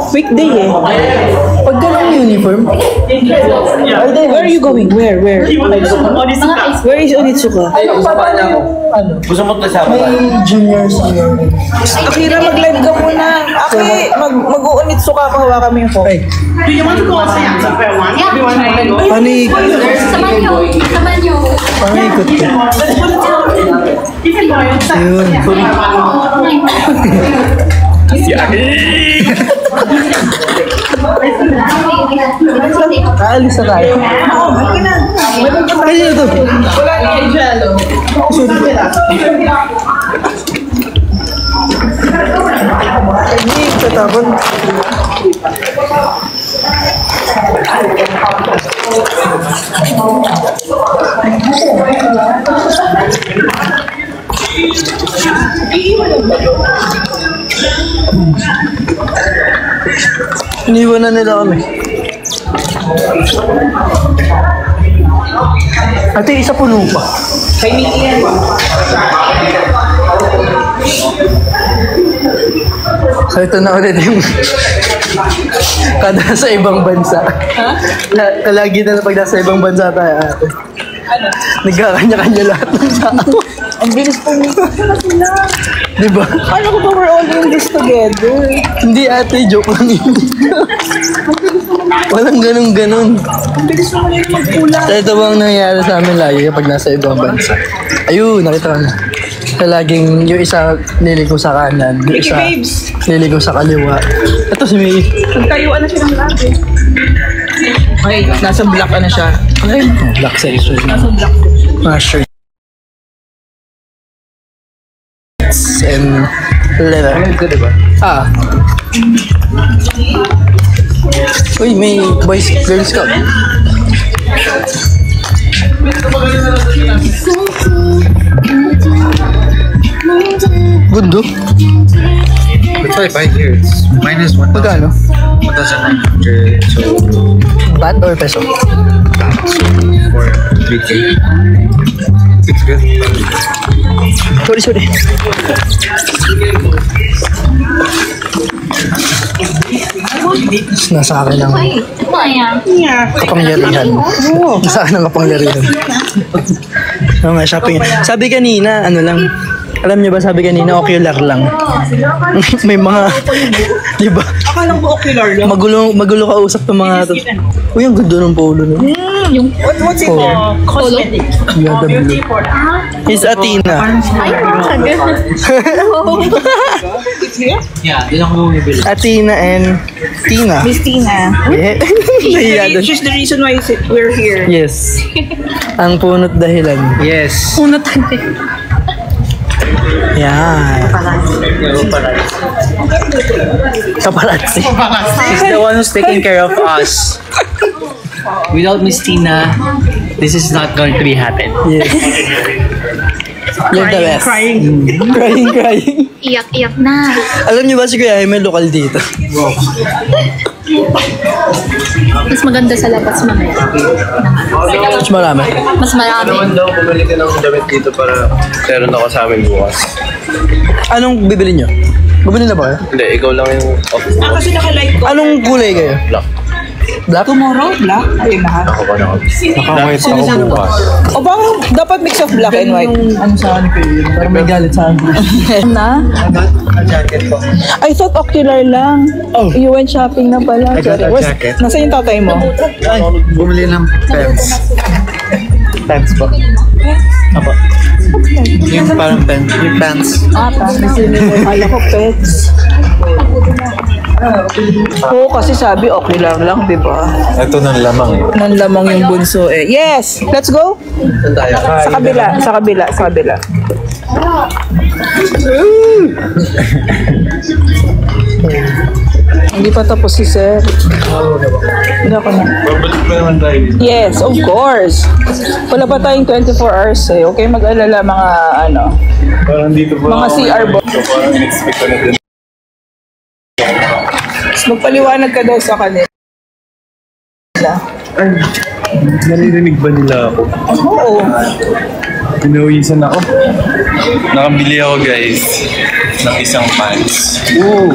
Weekday eh. Pag ganang uniform. Where are you going? Where? Where is Onitsuka? Gusto mo kasama ba? May juniors here. Akira, mag-live ka muna. Aki, mag-uunitsuka ka. Hawa kami yung phone. Do you want to go outside? Yeah. Do you want to go? Panik. Saman nyo. Panikot ka. You can go outside. Ayun. Aalis na tayo. Ay, ito. Wala ni Jello. Ay, katapon. Iniwan na nila kami. Ate, isa puno pa. Kay Mickey yan. So ito na ulit yung kada sa ibang bansa. Ha? Kalagi na pag nasa ibang bansa tayo ate. Ano? Nagkakanya-kanya lahat ng tao. Ang bilis po sila. Diba? Ano ko ba we're all doing this together? Hindi ate, joke lang yun. Walang ganun-ganun. Ang bilis naman yun magkulang. So ito bang nangyayari sa amin lagi kapag nasa ibang bansa? Ayun, nakita ko na. Laging yung isa liliko sa kanan, yung Mickey isa babes. liliko sa kaliwa. Ito si May. Nagtayuan na siya ng labi. Okay, nasa black na siya. Ay, black section. Nasa black. Mga shirts and leather. Diba? Ah. Uy, may boys, girl scout. Good do. But 5 here, it's minus 1,000. Magkano? 1,900. So, Baht or peso? for 3K. It's good. Sorry. Nasa akin ang kapangyarihan. Nasa akin ang kapangyarihan. Oo nga, shopping. Sabi kanina, ano lang, alam niyo ba sabi kanina, ocular lang. May mga, di ba? Akala ko ocular lang. Magulo kausap ng mga to. Uy, ang ganda ng polo no? What's it called? Cosmetic. Yeah, the blue. Beauty for It's Athena. Yeah, yun ang bumibili. Athena and Tina. Miss Tina. Yeah. Nahiya doon. She's the reason why we're here. Yes. Ang punot dahilan. Yes. Punot natin. Yan. Paparazzi. She's the one who's taking care of us. Without Miss Tina, this is not going to be happen. Yes. You're the best. Crying. Crying. Iyak-iyak na. Alam niyo ba si Kuya may lokal dito? Mas maganda sa labas mamaya. Mas marami. Mas marami. Daw, bumili ka ng damit dito para meron ako sa amin bukas. Anong bibili niyo? Bumili na ba kayo? Hindi, ikaw lang yung office mo. Kasi naka-like ko. Anong kulay kayo? Black. Black? Tomorrow, black. Ayun na. Ako pa na ako. Nakawait ako bukas. O bang dapat mix of black and white? Ano sa akin kayo? Parang may galit sa akin. Na? Jacket po. I thought ocular lang. Oh. You went shopping na pala. I got a Where's- jacket. Nasaan yung tatay mo? Bumili ng pants. Pants po. Apo. Yung parang pants. Yung pants. Kala ko pets. Oo, kasi sabi ocular lang, di ba? Ito ng lamang eh. Nanlamang yung bunso eh. Yes! Let's go! Saan tayo? Sa kabila, sa kabila, sa kabila. Hindi pa tapos si Sir. Hindi ako na. Babalik pa naman tayo dito. Yes, of course. Wala pa tayong 24 hours eh. Okay, mag-alala mga ano. Parang dito pa Mga ako. CR box. So parang in-expect ko na din. Magpaliwanag ka daw sa kanila. Ay, naririnig ba nila ako? Oo. Pinawisan ako. Nakabili ako guys ng isang pants. Ooh.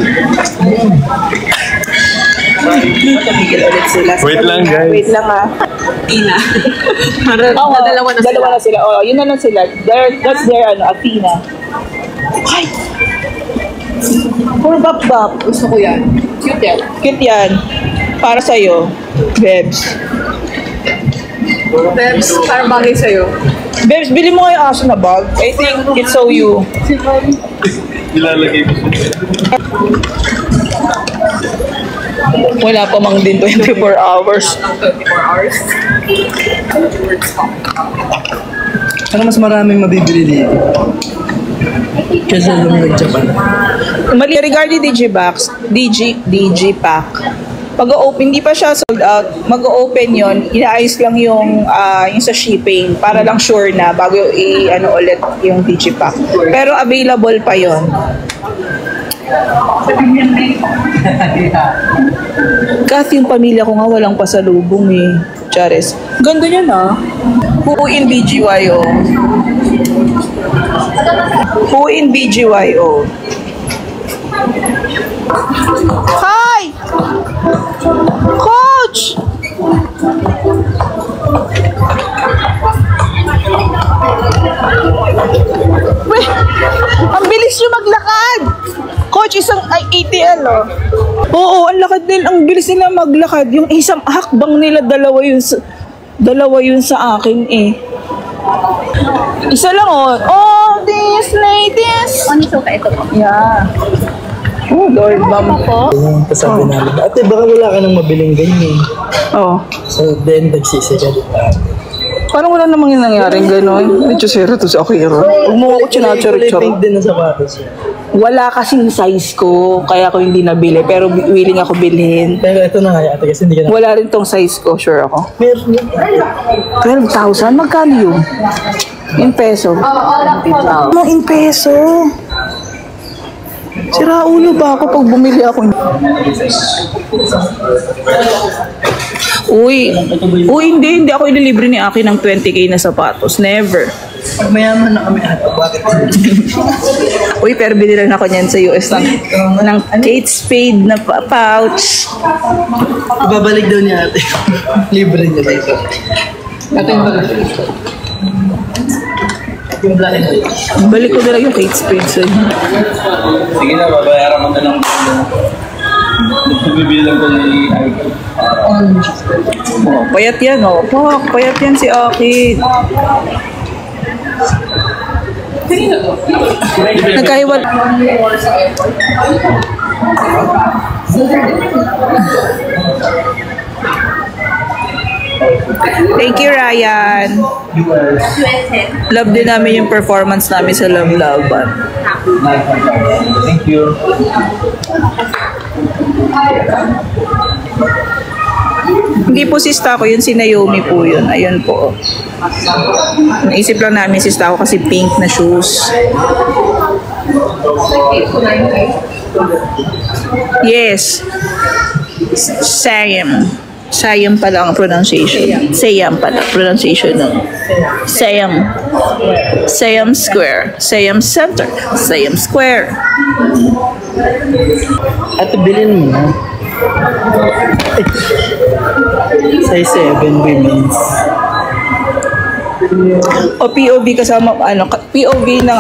Tumigil ulit sila. Wait lang, guys. Wait lang ah. Ina. Oo, Dalawa na sila. Oh, yun na lang sila. That's their Athena. Ay! Puro bap-bap. Gusto ko yan. Cute yan. Cute yan. Para sa'yo, Bebs. Bebs, parang bagay sa'yo. Bebs, bili mo nga yung aso na bag. I think it's so you. Ilalagay ko siya. Wala pa mang din 24 hours. 24 hours. Ano mas maraming mabibili dito? Kasi alam nag-Japan. Mali regarding Digipack. Pag-open, hindi pa siya sold out. Mag-open yon, inaayos lang yung sa shipping para lang sure na bago i-ano ulit yung Digipack. Pero available pa yon. Kath, yung pamilya ko nga walang pasalubong eh. Charis. Ganda niya na. Who in BGYO? Who in BGYO? Hi! Coach! Weh, ang bilis nyo maglakad! Coach, isang ATL, oh. Oo, ang lakad nila, ang bilis nila maglakad. Yung isang hakbang nila, dalawa yun sa akin, eh. Isa lang, oh. Oh, these ladies! Ano so ka ito po? Yeah. Oh, Lord, ma'am. Yung kasabi namin. Ate, baka wala ka nang mabiling ganyan. Oh. So then, nagsisi ka dito. Parang wala namang yung nangyaring gano'n. Medyo zero to sa Akira. Huwag mo ako Kulay chinachar-char. pink din na sapatos. Wala kasing size ko, kaya ko hindi nabili. Pero willing ako bilhin. Pero ito na nga, ate, kasi hindi ka na. Wala rin tong size ko, sure ako. Meron yun. 12,000? Magkano yun? In peso? Ano in peso? Sira ulo ba ako pag bumili ako? Uy, hindi ako ililibre ni Aki ng 20k na sapatos. Never. Pag mayaman na kami, ate, bakit? Uy, pero binilan ako niyan sa US ng Kate Spade na pouch. Ibabalik daw niya, ate. Libre niya dito. Ate, yung bagay. Yung black and white. Balik ko na lang yung Kate Spade sa'yo. Sige na, babayaran mo na lang. Bibilang ko ni Ike. Oh, payat yan, oh. Pak, payat yan si Aki. Nagkahiwal. Thank you, Ryan. Love din namin yung performance namin sa Love Laban. Thank you. Hindi po si Stako yun, si Naomi po yun. Ayun po. Naisip lang namin si Stako kasi pink na shoes. Yes. Sayam pala ang pronunciation. Sayam pala pronunciation ng Sayam Square. Sayam Center. Sayam Square. Ate, bilhin mo na. Size 7 women's. O POV kasama, POV ng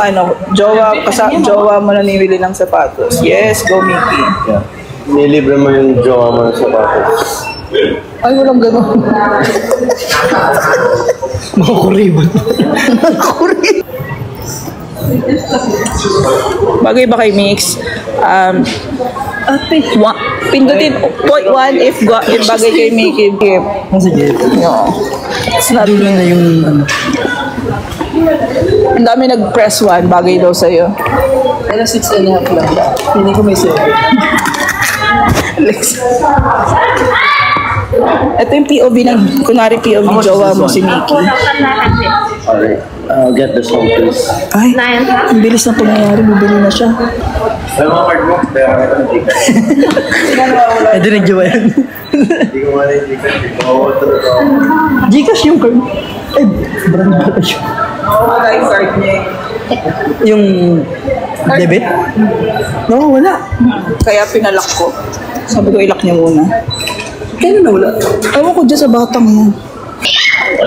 jowa mo na nimili ng sapatos. Yes, go Mickey. Yeah. Nilibre mo yung jowa mo ng sapatos. Ay, walang ganun. Mga kuribot. Bagay ba kay Mix? Pindutin point 1 if bagay kay Mickey. Sige. No. It's not Dulo na yung ano. Ang dami nag-press 1, bagay daw sa'yo. Pero 6.5 lang. Hindi ko may 7. Alex. Ito yung POV ng, kunwari POV jowa mo si Mickey. Alright. I'll get this one, please. Ay, ang bilis na pangyayari, bibili na siya. May mga card mo? Kaya kita ng ticket. Eh, dinagyawa yan. Hindi ko wala yung ticket. Hindi ko wala talaga. Gcash yung card. Ay, brand ba siya? Wala yung card niya. Yung debit? No, wala. Kaya pinalak ko. Sabi ko ilak niya muna. Kailan nawala? Ewan ko dyan sa batang yan.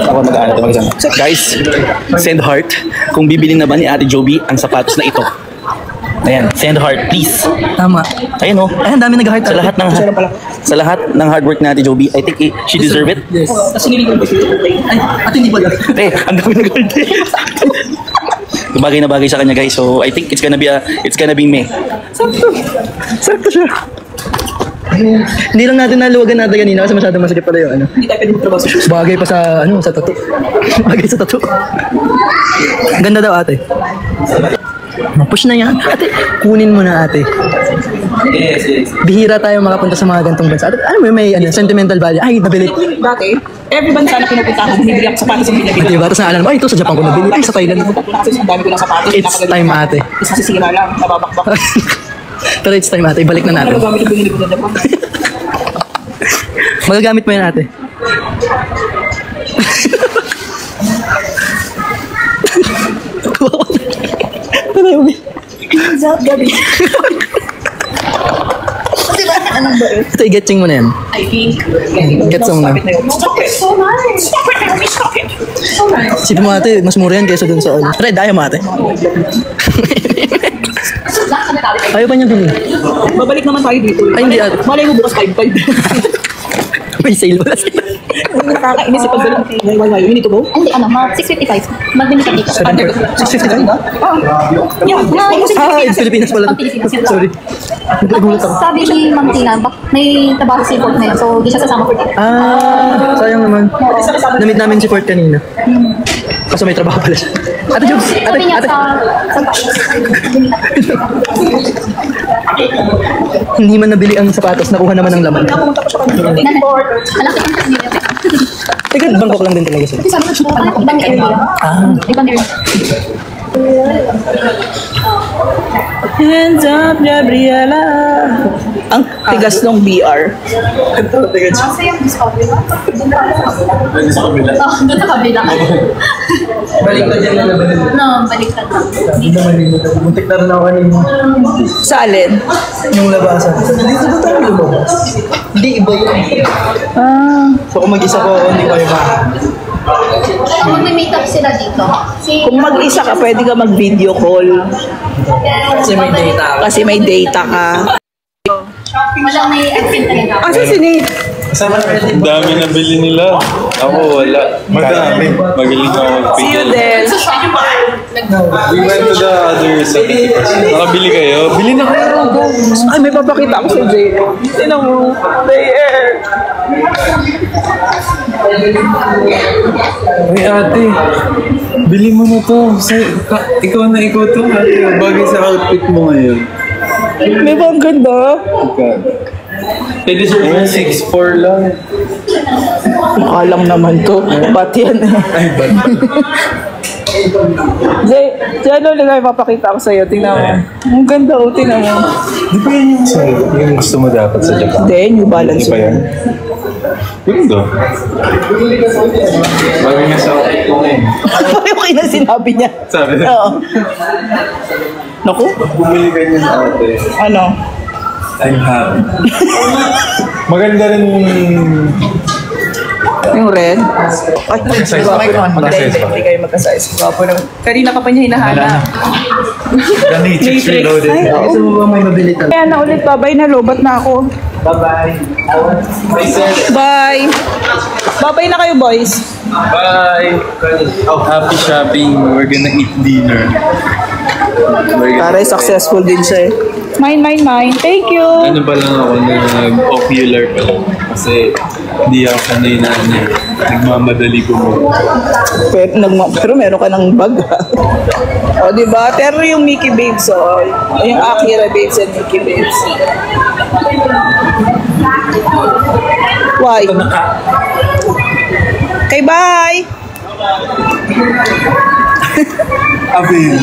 Ako mag-aano ito mag-isang. Guys, send heart kung bibili na ba ni Ate Joby ang sapatos na ito. Ayan, send heart please. Tama. Ayun oh. Ay, ang dami nag-heart sa lahat ng hard work ni Ate Joby. I think she deserve it. Yes. Kasi nililigyan ko ito. Ay, at hindi pala. Ang dami nag-heart. Bagay na bagay sa kanya guys. So I think it's gonna be me. Sakto siya. Hindi lang natin naluwagan natin kanina kasi masyadong masakit pala yung ano. Hindi tayo pwede magtrabaho sa shoes. Bagay pa sa ano, sa tattoo. Bagay sa tattoo. Ganda daw ate. Push na yan. Ate, kunin mo na ate. Bihira tayo makapunta sa mga gantong bansa. Ate, ano may ano, sentimental value. Ay, nabili. Dati, every bansa na pinupuntahan, bumibili ako sapatos ng Ate, Pilipinas. diba? Tapos naalala mo, ay, ito sa Japan ko nabili. Ay, sa Thailand. Kasi ang dami ko ng sapatos. It's time ate. Isa sisira lang, nababakbak. Pero it's time ate, balik na natin. Ano gamit yung binili ko na Japan? Magagamit mo yan ate. Gabi. Ito, i-getching mo na yan. I think. Get some na. Stop it. So nice. Stop it. Stop it. So nice. Sipin mo ate, mas mura yan kaysa dun sa ano. Red, ayaw mo ate. Ayaw pa niya bilhin. Babalik naman tayo dito. Ay, hindi, ate. Malay mo bukas 5-5. May sale wala sila. Hindi nakakainis sa pagbalik. Why? You need to go? Hindi, mga 655. Magbili ka dito. 655? Yeah. Ah, Pilipinas pala. Sorry. Nagulat ako. Sabi ni Ma'am Tina, may trabaho si Fort na yun, so di siya sasama for dito. Ah, sayang naman. Namit namin si Fort kanina. Kaso may trabaho pala siya. Ate Jobs, Sabi niya ate. sa Hindi man nabili ang sapatos, nakuha naman ang laman. Nanfort. Malaki ang kasi nila. Teka, Bangkok lang din talaga sila. Sabi ko, ibang area. Ibang area. Hands up, Gabriela. Ang tigas ng BR. Nasa yung discovery ba? Doon sa kabila. Doon sa kabila. Baliktad yan na naman. No, baliktad. Muntik na rin ako kanina. Sa alin? Yung labasan. Dito ba tayo lumabas? Hindi, iba yun. So kung mag-isa ko, hindi ko iba. Mag-meet up sila dito. Kung mag-isa ka, pwede ka mag-video call. Kasi may data ako. Kasi may data ka. Walang may admin talaga. Kasi si Nate. Ang dami na bili nila. Ako wala. Madami. Magaling ako mag-pick. See you there. We went to the other 70%. Nakabili kayo? Bili na kayo. Ay, may papakita ako sa Jay. Sino mo? There. Uy ate, bili mo na to. Ikaw to ate. Bagay sa outfit mo ngayon. May bang ganda? Pwede siya 6'4 lang. Mukha lang naman to. Ba't yan eh? Ay, ba't? Jay, ano na ipapakita ko sa'yo? Tingnan mo. Ang ganda o, tingnan mo. Di ba yan yung gusto mo dapat sa Japan? Hindi, New Balance. Di ba yan? Ganda. Bagay nga sa outfit ko ngayon. Okay na sinabi niya. Sabi na. Oo. Naku, Bumili ka niya sa ate. ano? I'm happy. Maganda rin Yung red? Ay, Magka-size diba, ba? may con. Magka-size ba? Hindi kayo magka-size. Gwapo naman. Kanina ka pa niya hinahanap. The Matrix Reloaded. Gusto mo ba may mabili talaga? Kaya na ulit, babay na, lobat na ako. Bye-bye. Bye! Babay na kayo, boys. Bye. Oh, happy shopping. We're gonna eat dinner. Para successful din siya eh. Mine. Thank you. Ano ba lang ako nag-ocular pa lang. Kasi hindi ako sanay na nagmamadali ko mo. Pero meron ka ng bag. O, diba? Pero yung Mickey Babes, oh. Yung Akira Babes and Mickey Babes. Why? Okay, bye! Avail.